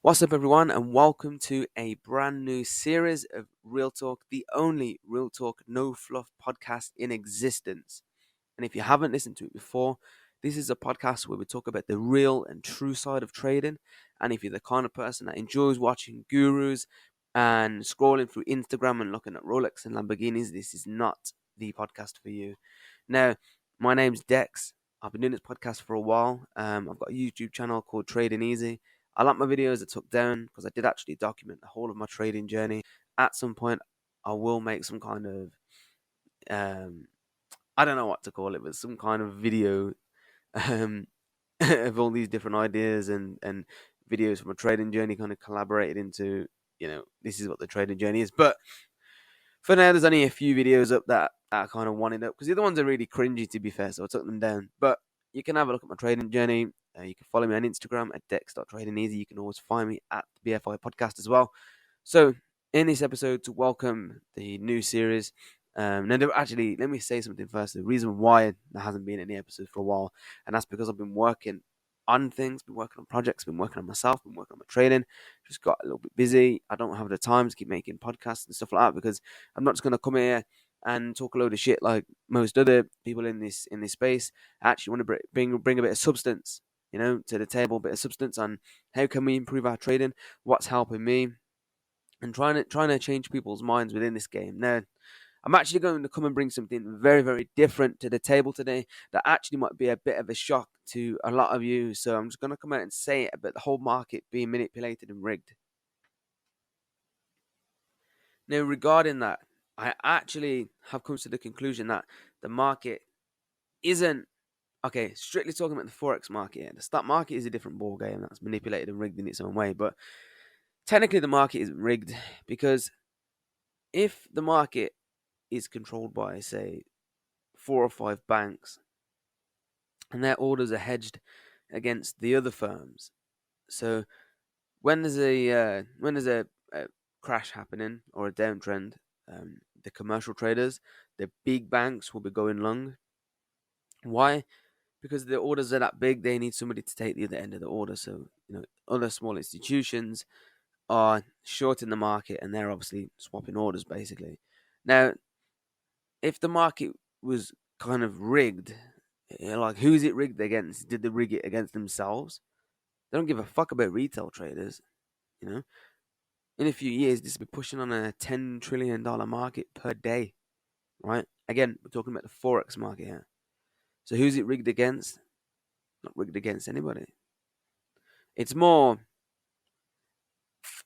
What's up, everyone, and welcome to a brand new series of Real Talk, the only Real Talk no fluff podcast in existence. And if you haven't listened to it before, this is a podcast where we talk about the real and true side of trading. And if you're the kind of person that enjoys watching gurus and scrolling through Instagram and looking at Rolex and Lamborghinis, this is not the podcast for you. Now, my name's Dex. I've been doing this podcast for a while. I've got a YouTube channel called Trading Easy. I like my videos I took down because I did actually document the whole of my trading journey. At some point, I will make some kind of, I don't know what to call it, but some kind of video of all these different ideas and videos from a trading journey kind of collaborated into, this is what the trading journey is. But for now, there's only a few videos up that I kind of wanted up because the other ones are really cringy, to be fair, so I took them down. But you can have a look at my trading journey. You can follow me on Instagram at dex.tradingeasy. You can always find me at the BFI podcast as well. So in this episode, to welcome the new series, actually, let me say something first. The reason why there hasn't been any episodes for a while, and that's because I've been working on things, been working on projects, been working on myself, been working on my trading. Just got a little bit busy. I don't have the time to keep making podcasts and stuff like that because I'm not just going to come here and talk a load of shit like most other people in this space. I actually want to bring a bit of substance, to the table, a bit of substance on how can we improve our trading, what's helping me, and trying to change people's minds within this game. Now, I'm actually going to come and bring something very, very different to the table today that actually might be a bit of a shock to a lot of you. So I'm just going to come out and say it about the whole market being manipulated and rigged. Now, regarding that, I actually have come to the conclusion that the market isn't, okay, strictly talking about the Forex market. The stock market is a different ball game that's manipulated and rigged in its own way. But technically, the market isn't rigged because if the market is controlled by, say, 4 or 5 banks, and their orders are hedged against the other firms. So when there's a crash happening or a downtrend, the commercial traders, the big banks will be going long. Why? Because the orders are that big, they need somebody to take the other end of the order. So other small institutions are shorting the market, and they're obviously swapping orders basically. Now, if the market was kind of rigged, like who's it rigged against? Did they rig it against themselves? They don't give a fuck about retail traders. In a few years, this will be pushing on a $10 trillion market per day, right? Again, we're talking about the Forex market here. So who's it rigged against? Not rigged against anybody. It's more,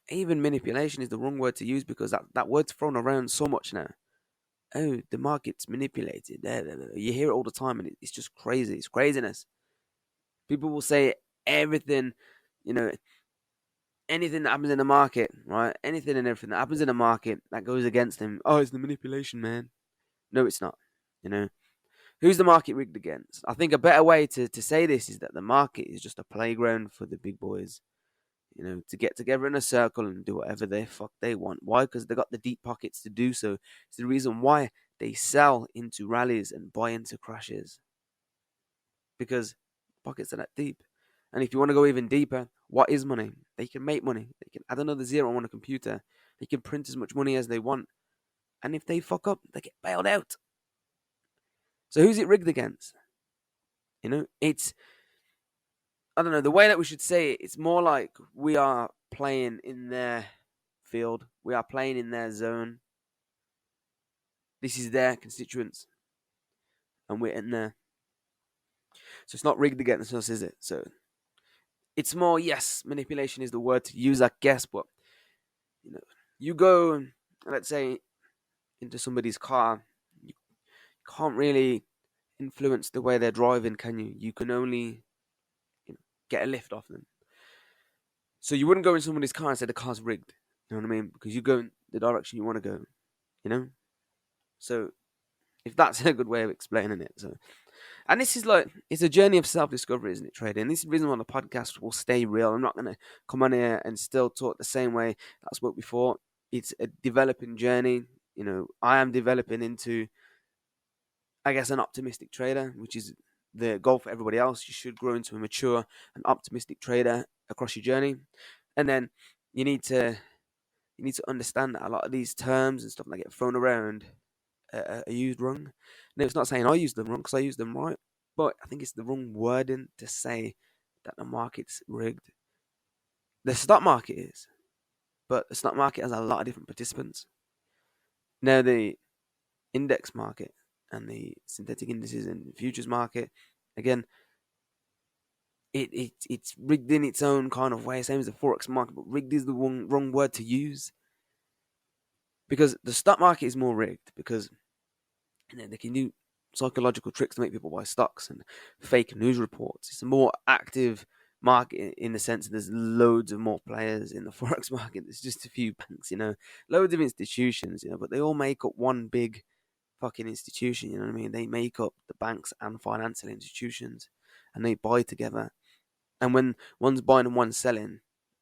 even manipulation is the wrong word to use because that word's thrown around so much now. Oh, the market's manipulated. You hear it all the time, and it's just crazy. It's craziness. People will say everything, anything that happens in the market, right? Anything and everything that happens in the market that goes against them. Oh, it's the manipulation, man. No, it's not. Who's the market rigged against? I think a better way to say this is that the market is just a playground for the big boys, to get together in a circle and do whatever the fuck they want. Why? Because they got the deep pockets to do so. It's the reason why they sell into rallies and buy into crashes. Because pockets are that deep. And if you want to go even deeper, what is money? They can make money. They can add another zero on a computer. They can print as much money as they want. And if they fuck up, they get bailed out. So who's it rigged against? It's, I don't know, the way that we should say it, it's more like we are playing in their field. We are playing in their zone. This is their constituents. And we're in there. So it's not rigged against us, is it? So it's more, yes, manipulation is the word to use, I guess, but you go, let's say, into somebody's car, you can't really influence the way they're driving, can you? You can only get a lift off them. So you wouldn't go in somebody's car and say the car's rigged. You know what I mean? Because you go in the direction you want to go. So if that's a good way of explaining it. So, and this is like, it's a journey of self-discovery, isn't it, trading? This is the reason why the podcast will stay real. I'm not going to come on here and still talk the same way that I spoke before. It's a developing journey. I am developing into, I guess, an optimistic trader, which is the goal for everybody else. You should grow into a mature and optimistic trader across your journey. And then you need to you need to understand that a lot of these terms and stuff that get thrown around are used wrong. No, it's not saying I use them wrong because I use them right, but I think it's the wrong wording to say that the market's rigged. The stock market is, but the stock market has a lot of different participants. Now, the index market and the synthetic indices and futures market, again, it's rigged in its own kind of way, same as the forex market, but rigged is the wrong word to use because the stock market is more rigged because they can do psychological tricks to make people buy stocks and fake news reports. It's a more active market in the sense that there's loads of more players in the forex market. There's just a few banks, loads of institutions, but they all make up one big fucking institution. You know what I mean? They make up the banks and financial institutions, and they buy together. And when one's buying and one's selling,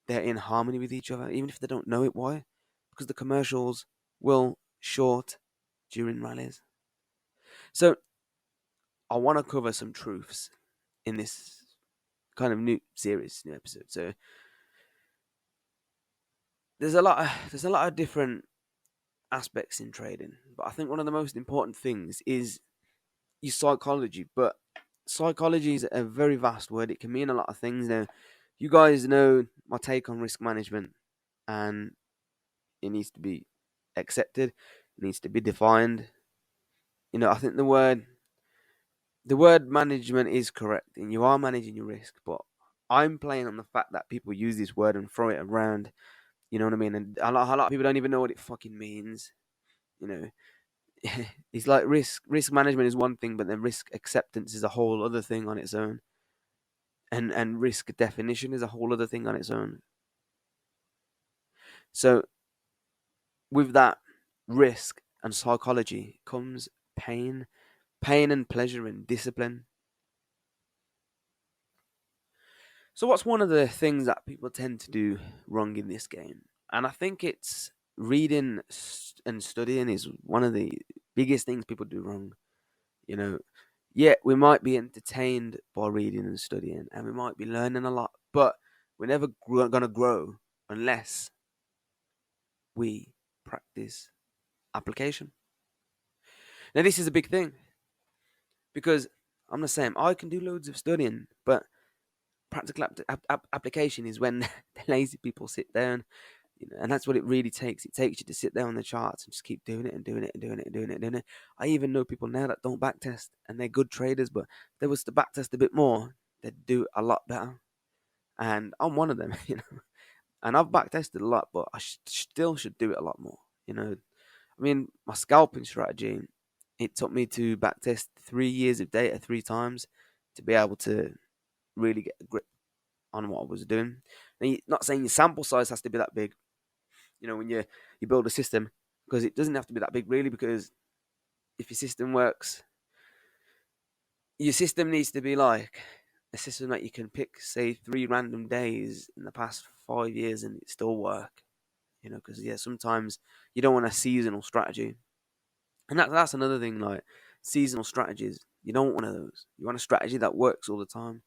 they're in harmony with each other, even if they don't know it. Why? Because the commercials will short during rallies. So I want to cover some truths in this kind of new series, new episode. So there's a lot of different aspects in trading, but I think one of the most important things is your psychology. But psychology is a very vast word. It can mean a lot of things. Now, you guys know my take on risk management, and it needs to be accepted. It needs to be defined. I think the word management is correct, and you are managing your risk, but I'm playing on the fact that people use this word and throw it around. You know what I mean? And a lot of people don't even know what it fucking means. You know, it's like risk management is one thing, but then risk acceptance is a whole other thing on its own, and risk definition is a whole other thing on its own. So with that risk and psychology comes pain and pleasure and discipline. So, what's one of the things that people tend to do wrong in this game? And I think it's reading and studying is one of the biggest things people do wrong. You know, yeah, we might be entertained by reading and studying, and we might be learning a lot, but we're never going to grow unless we practice application. Now, this is a big thing because I'm the same. I can do loads of studying, but practical application is when the lazy people sit down, and that's what it really takes. It takes you to sit there on the charts and just keep doing it and doing it and doing it and doing it and doing it. I even know people now that don't backtest, and they're good traders, but if they was to backtest a bit more, they'd do a lot better. And I'm one of them, And I've backtested a lot, but I still should do it a lot more. I mean, my scalping strategy, it took me to backtest 3 years of data 3 times to be able to really get a grip on what I was doing. And not saying your sample size has to be that big, when you build a system, because it doesn't have to be that big really, because if your system works, your system needs to be like a system that you can pick, say, 3 random days in the past 5 years and it still work, because sometimes you don't want a seasonal strategy. And that's another thing, like seasonal strategies, you don't want one of those. You want a strategy that works all the time.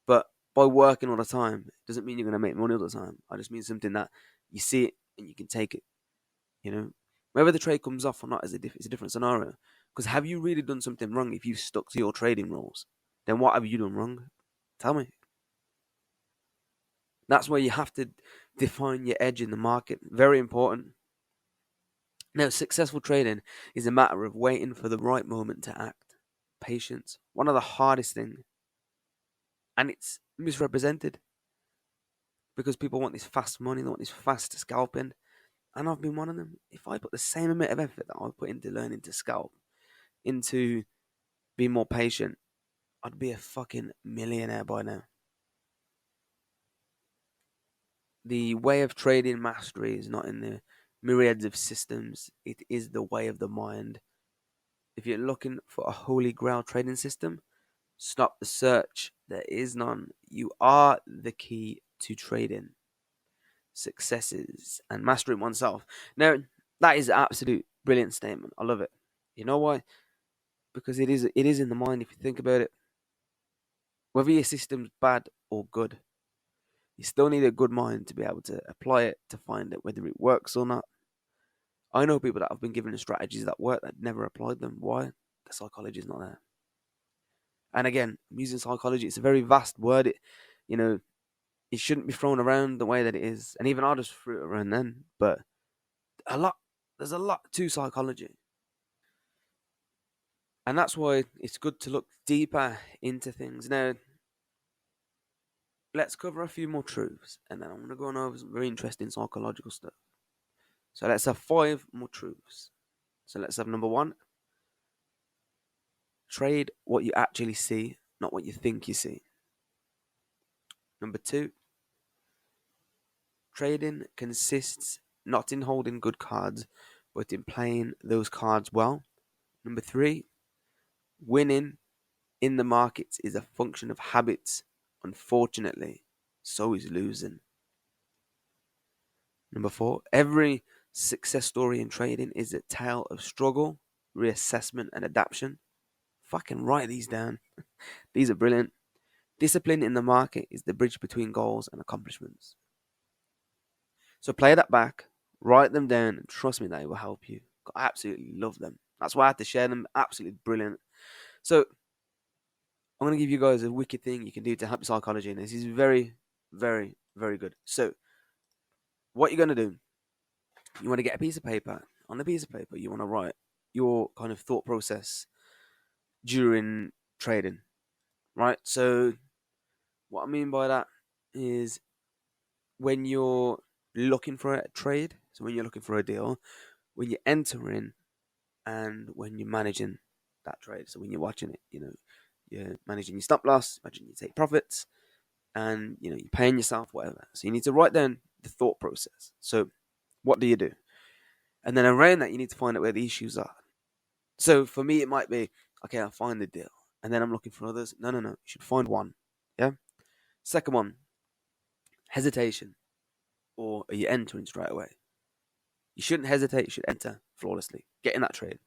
But by working all the time, it doesn't mean you're going to make money all the time. I just mean something that you see it and you can take it. Whether the trade comes off or not is it's a different scenario. Because have you really done something wrong if you stuck to your trading rules? Then what have you done wrong? Tell me. That's where you have to define your edge in the market. Very important. Now, successful trading is a matter of waiting for the right moment to act. Patience. One of the hardest things. And it's misrepresented because people want this fast money, they want this fast scalping. And I've been one of them. If I put the same amount of effort that I put into learning to scalp, into being more patient, I'd be a fucking millionaire by now. The way of trading mastery is not in the myriads of systems, it is the way of the mind. If you're looking for a holy grail trading system, stop the search. There is none. You are the key to trading, successes, and mastering oneself. Now, that is an absolute brilliant statement. I love it. You know why? Because it is in the mind if you think about it. Whether your system's bad or good, You still need a good mind to be able to apply it to find out whether it works or not. I know people that have been given strategies that work that never applied them. Why? The psychology is not there. And again, I'm using psychology. It's a very vast word. You know, it shouldn't be thrown around the way that it is. And even I just threw it around then. But a lot, there's a lot to psychology. And that's why it's good to look deeper into things. Now, let's cover a few more truths, and then I'm going to go on over some very interesting psychological stuff. So let's have 5 more truths. So let's have number 1: trade what you actually see, not what you think you see. Number 2: trading consists not in holding good cards, but in playing those cards well. Number 3: winning in the markets is a function of habits. Unfortunately, so is losing. Number 4: every success story in trading is a tale of struggle, reassessment, and adaptation. Fucking write these down. These are brilliant. Discipline in the market is the bridge between goals and accomplishments. So play that back, write them down, and trust me, they will help you. I absolutely love them. That's why I had to share them. Absolutely brilliant. So I'm going to give you guys a wicked thing you can do to help your psychology. And this is very, very, very good. So what you're going to do, you want to get a piece of paper. On the piece of paper, you want to write your kind of thought process during trading, right? So what I mean by that is when you're looking for a trade, so when you're looking for a deal, when you're entering and when you're managing that trade. So when you're watching it, you're managing your stop loss, imagine you take profits, and you're paying yourself, whatever. So you need to write down the thought process. So what do you do? And then around that, you need to find out where the issues are. So for me, it might be, okay, I'll find the deal. And then I'm looking for others. No. You should find one. Yeah. Second one, hesitation. Or are you entering straight away? You shouldn't hesitate. You should enter flawlessly. Get in that trade.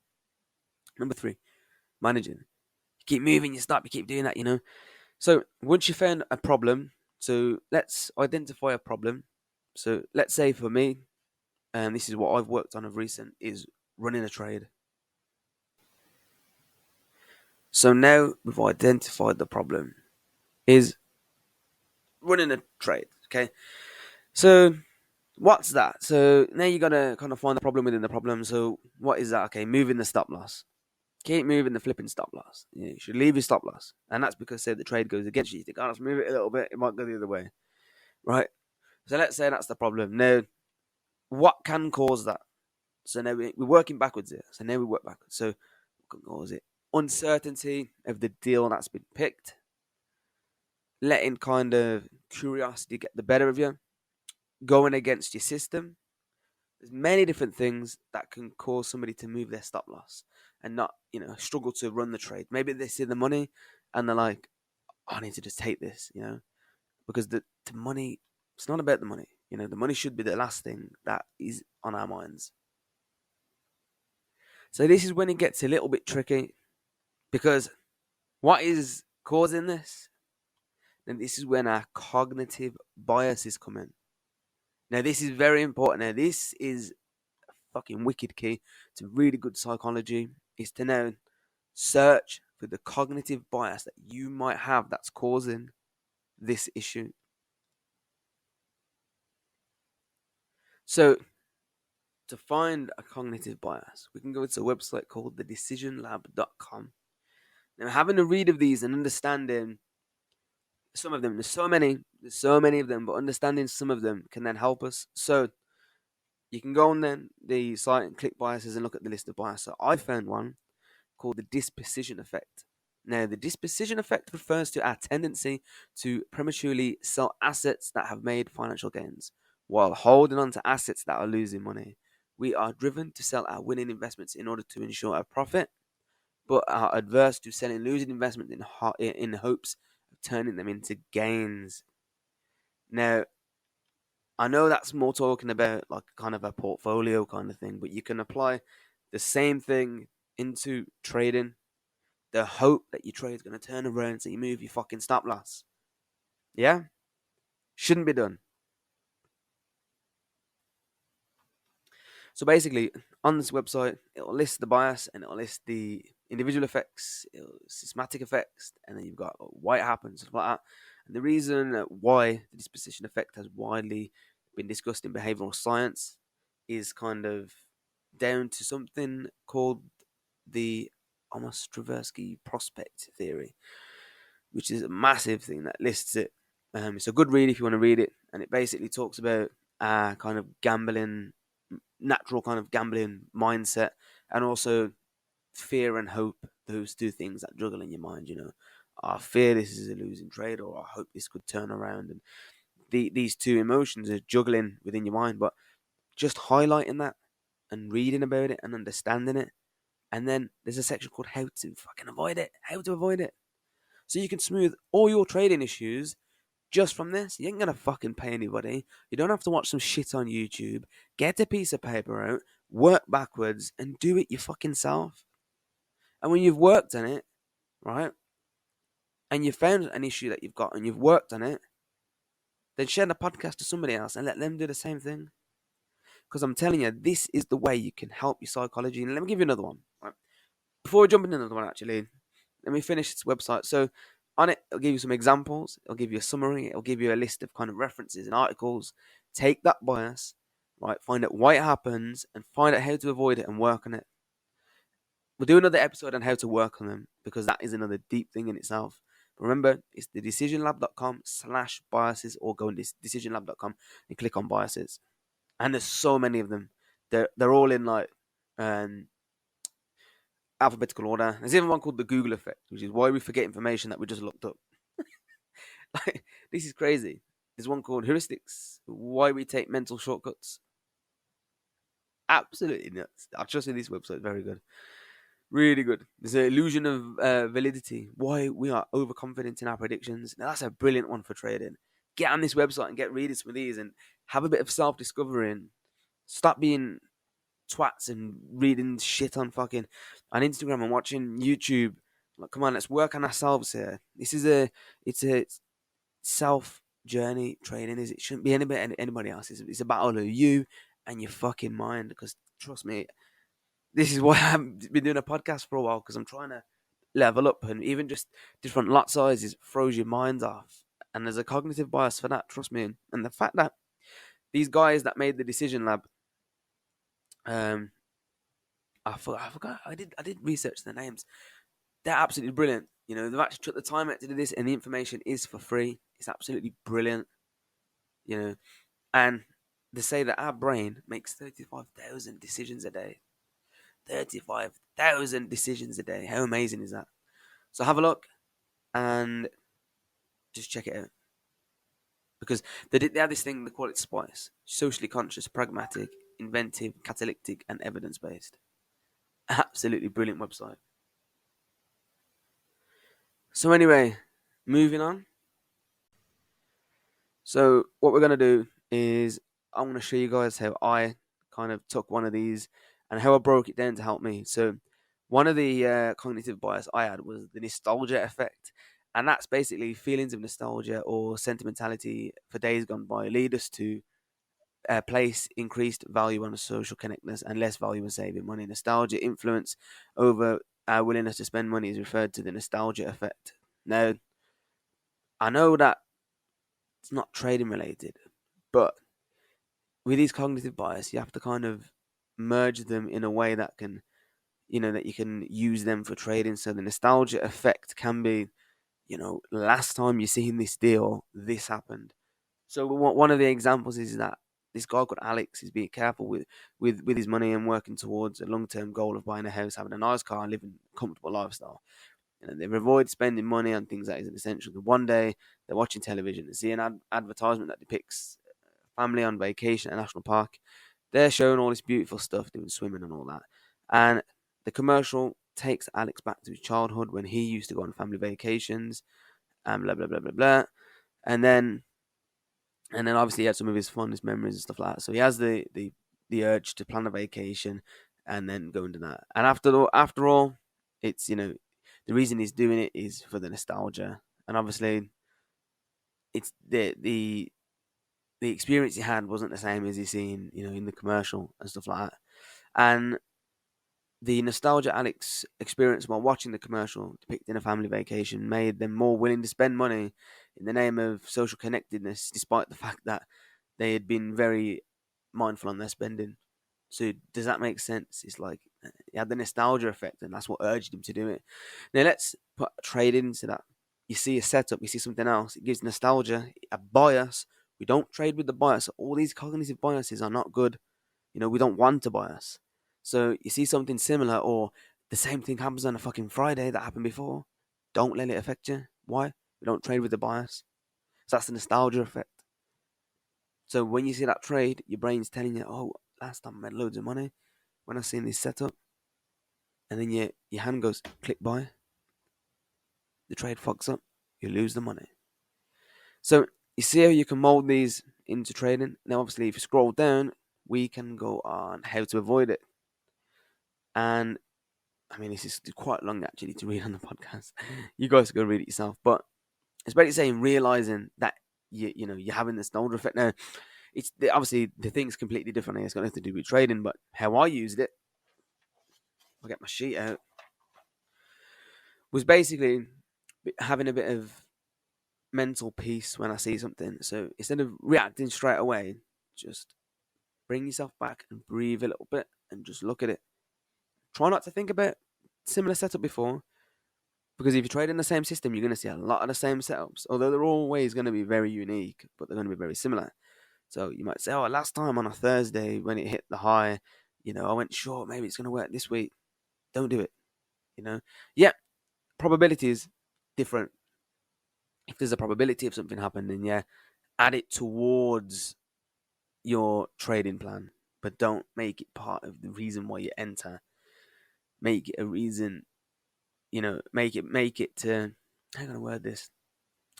Number 3, managing. You keep moving, you stop, you keep doing that. So once you found a problem, so let's identify a problem. So let's say for me, and this is what I've worked on of recent, is running a trade. So now we've identified the problem is running a trade. Okay. So what's that? So now you gotta kind of find the problem within the problem. So what is that? Okay, moving the stop loss. Keep moving the flipping stop loss. You should leave your stop loss. And that's because say the trade goes against you. You think, oh, let's move it a little bit, it might go the other way. Right? So let's say that's the problem. Now, what can cause that? So now we're working backwards here. So now we work backwards. So what can cause it? Uncertainty of the deal that's been picked. Letting kind of curiosity get the better of you. Going against your system. There's many different things that can cause somebody to move their stop loss and not, struggle to run the trade. Maybe they see the money and they're like, oh, I need to just take this, because the money, it's not about the money. The money should be the last thing that is on our minds. So this is when it gets a little bit tricky because what is causing this? And this is when our cognitive biases come in. Now, this is very important. Now, this is a fucking wicked key to really good psychology, is to now search for the cognitive bias that you might have that's causing this issue. So, to find a cognitive bias, we can go to a website called thedecisionlab.com. Now, having a read of these and understanding some of them, there's so many of them, but understanding some of them can then help us. So, you can go on then the site and click biases and look at the list of biases. So I found one called the disposition effect. Now, the disposition effect refers to our tendency to prematurely sell assets that have made financial gains while holding on to assets that are losing money. We are driven to sell our winning investments in order to ensure a profit, but are adverse to selling losing investments in hopes of turning them into gains. Now, I know that's more talking about like kind of a portfolio kind of thing, but you can apply the same thing into trading. The hope that your trade is going to turn around so you move your fucking stop loss. Yeah? Shouldn't be done. So basically, on this website, it'll list the bias and it'll list the individual effects, systematic effects, and then you've got why it happens, stuff like that. And the reason why the disposition effect has widely been discussed in behavioral science is kind of down to something called the Amos-Tversky prospect theory, which is a massive thing that lists it. It's a good read if you want to read it, and it basically talks about kind of gambling, natural kind of gambling mindset, and also fear and hope. Those two things that juggle in your mind, I fear this is a losing trade, or I hope this could turn around. And these two emotions are juggling within your mind, but just highlighting that and reading about it and understanding it. And then there's a section called how to fucking avoid it. How to avoid it. So you can smooth all your trading issues just from this. You ain't gonna fucking pay anybody. You don't have to watch some shit on YouTube. Get a piece of paper out, work backwards, and do it your fucking self. And when you've worked on it, right, and you've found an issue that you've got and you've worked on it, then share the podcast to somebody else and let them do the same thing. Because I'm telling you, this is the way you can help your psychology. And let me give you another one. Right? Before we jump into another one, actually, let me finish this website. So on it, it'll give you some examples. It'll give you a summary. It'll give you a list of kind of references and articles. Take that bias, right? Find out why it happens and find out how to avoid it and work on it. We'll do another episode on how to work on them because that is another deep thing in itself. But remember, it's the decisionlab.com/biases, or go on decisionlab.com and click on biases. And there's so many of them. They're all in like alphabetical order. There's even one called the Google effect, which is why we forget information that we just looked up. Like, this is crazy. There's one called heuristics, why we take mental shortcuts. Absolutely nuts. I trust in this website. Very good. Really good. There's an illusion of validity. Why we are overconfident in our predictions. Now that's a brilliant one for trading. Get on this website and get reading some of these and have a bit of self-discovery and stop being twats and reading shit on Instagram and watching YouTube. Like, come on, let's work on ourselves here. It's a self journey training. It shouldn't be anybody else. It's a battle of you and your fucking mind. Because trust me, this is why I've been doing a podcast for a while, because I'm trying to level up, and even just different lot sizes throws your minds off. And there's a cognitive bias for that, trust me. And the fact that these guys that made the Decision Lab, I forgot. I did research their names. They're absolutely brilliant. They've actually took the time out to do this, and the information is for free. It's absolutely brilliant. And they say that our brain makes 35,000 decisions a day. 35,000 decisions a day. How amazing is that? So have a look and just check it out. Because they have this thing, they call it SPICE: socially conscious, pragmatic, inventive, catalytic, and evidence-based. Absolutely brilliant website. So anyway, moving on. So what we're going to do is I'm going to show you guys how I kind of took one of these and how I broke it down to help me. So one of the cognitive bias I had was the nostalgia effect. And that's basically feelings of nostalgia or sentimentality for days gone by lead us to place increased value on a social connectedness and less value in saving money. Nostalgia influence over our willingness to spend money is referred to the nostalgia effect. Now, I know that it's not trading related, but with these cognitive bias, you have to kind of merge them in a way that can, that you can use them for trading. So the nostalgia effect can be, last time you seen this deal, this happened. So one of the examples is that this guy called Alex is being careful with his money and working towards a long-term goal of buying a house, having a nice car, and living a comfortable lifestyle. They avoid spending money on things that isn't essential. One day they're watching television and see an advertisement that depicts a family on vacation at a national park. They're showing all this beautiful stuff, doing swimming and all that. And the commercial takes Alex back to his childhood when he used to go on family vacations, and blah blah blah blah blah. And then obviously he had some of his fondest memories and stuff like that. So he has the urge to plan a vacation and then go into that. And after all, it's the reason he's doing it is for the nostalgia. And obviously it's the the experience you had wasn't the same as you seen, in the commercial and stuff like that. And the nostalgia Alex experience while watching the commercial depicting a family vacation made them more willing to spend money in the name of social connectedness, despite the fact that they had been very mindful on their spending. So does that make sense? It's like he had the nostalgia effect, and that's what urged him to do it. Now let's put trade into that. You see a setup, you see something else. It gives nostalgia, a bias. We don't trade with the bias. All these cognitive biases are not good. We don't want to bias. So you see something similar, or the same thing happens on a fucking Friday that happened before. Don't let it affect you. Why? We don't trade with the bias. So that's the nostalgia effect. So when you see that trade, your brain's telling you, oh, last time I made loads of money when I seen this setup. And then your hand goes, click buy. The trade fucks up. You lose the money. So you see how you can mold these into trading. Now, obviously, if you scroll down, we can go on how to avoid it. And I mean, this is quite long actually to read on the podcast. You guys go read it yourself. But it's basically saying realizing that you're having this nostalgia effect. Now, it's obviously the thing's completely different. It's got nothing to do with trading, but how I used it, I'll get my sheet out, was basically having a bit of mental peace when I see something. So instead of reacting straight away, just bring yourself back and breathe a little bit and just look at it. Try not to think about similar setup before, because if you trade in the same system, you're going to see a lot of the same setups, although they're always going to be very unique, but they're going to be very similar. So you might say, oh, last time on a Thursday when it hit the high, I went short, maybe it's going to work this week. Don't do it. Yeah, probability is different. If there's a probability of something happening, yeah, add it towards your trading plan, but don't make it part of the reason why you enter. Make it a reason, make it to, how can I word this?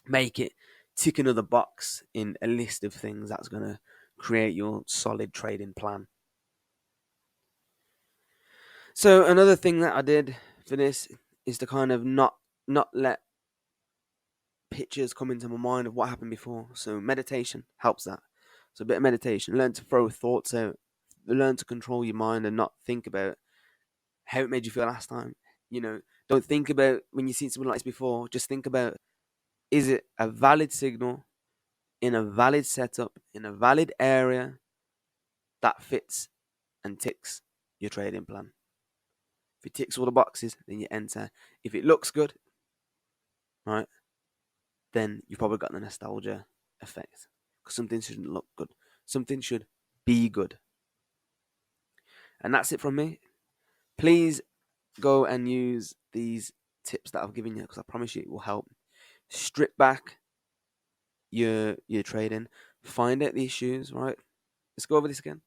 Make it tick another box in a list of things that's going to create your solid trading plan. So another thing that I did for this is to kind of not let pictures come into my mind of what happened before. So meditation helps that. So a bit of meditation. Learn to throw thoughts out. Learn to control your mind and not think about how it made you feel last time. Don't think about when you've seen something like this before. Just think about, is it a valid signal in a valid setup in a valid area that fits and ticks your trading plan? If it ticks all the boxes, then you enter. If it looks good, right, then you've probably got the nostalgia effect. Because something shouldn't look good. Something should be good. And that's it from me. Please go and use these tips that I've given you, because I promise you it will help. Strip back your trading. Find out the issues, right? Let's go over this again.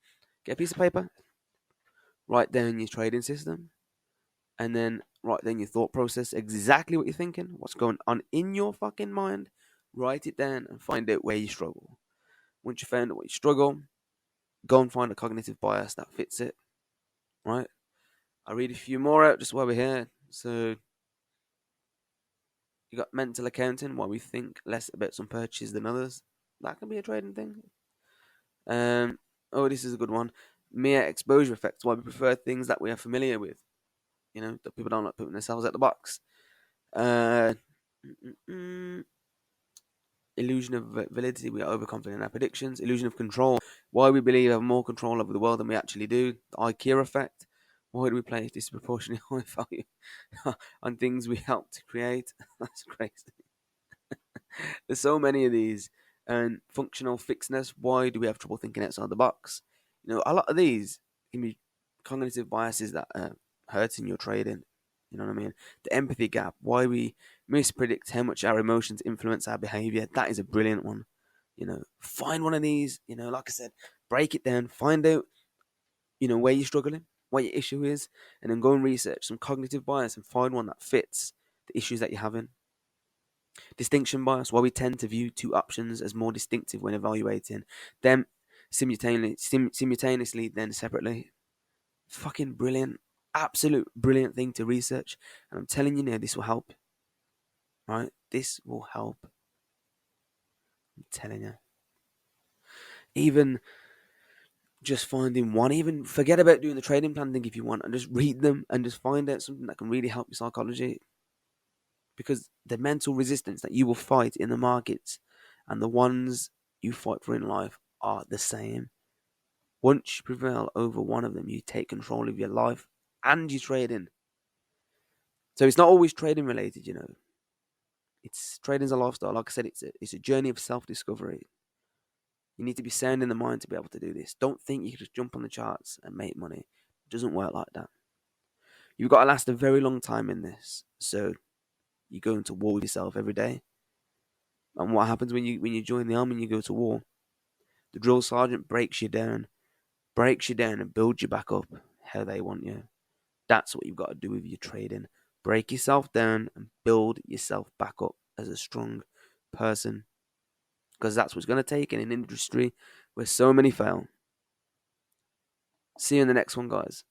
Get a piece of paper. Write down your trading system. And then write down your thought process, exactly what you're thinking, what's going on in your fucking mind. Write it down and find out where you struggle. Once you found out what you struggle, go and find a cognitive bias that fits it. Right? I'll read a few more out just while we're here. So you got mental accounting, why we think less about some purchases than others. That can be a trading thing. This is a good one. Mere exposure effects, why we prefer things that we are familiar with. That people don't like putting themselves out the box. Illusion of validity, we are overconfident in our predictions. Illusion of control, why we believe we have more control over the world than we actually do. The IKEA effect, why do we place disproportionately high value on things we help to create? That's crazy. There's so many of these. And functional fixedness, why do we have trouble thinking outside the box? A lot of these can be cognitive biases that are hurting your trading. You know what I mean? The empathy gap, why we mispredict how much our emotions influence our behavior. That is a brilliant one. Find one of these, like I said, break it down, find out, where you're struggling, what your issue is, and then go and research some cognitive bias and find one that fits the issues that you're having. Distinction bias, why we tend to view two options as more distinctive when evaluating them simultaneously then separately. Fucking brilliant. Absolute brilliant thing to research. And I'm telling you now, this will help. Right? This will help. I'm telling you. Even just finding one, even forget about doing the trading plan thing if you want, and just read them and just find out something that can really help your psychology. Because the mental resistance that you will fight in the markets and the ones you fight for in life are the same. Once you prevail over one of them, you take control of your life and your trading. So it's not always trading related, you know. It's trading's a lifestyle. Like I said, it's a journey of self-discovery. You need to be sound in the mind to be able to do this. Don't think you can just jump on the charts and make money. It doesn't work like that. You've got to last a very long time in this. So you go into war with yourself every day. And what happens when you join the army and you go to war? The drill sergeant breaks you down and builds you back up how they want you. That's what you've got to do with your trading. Break yourself down and build yourself back up as a strong person. Because that's what's going to take in an industry where so many fail. See you in the next one, guys.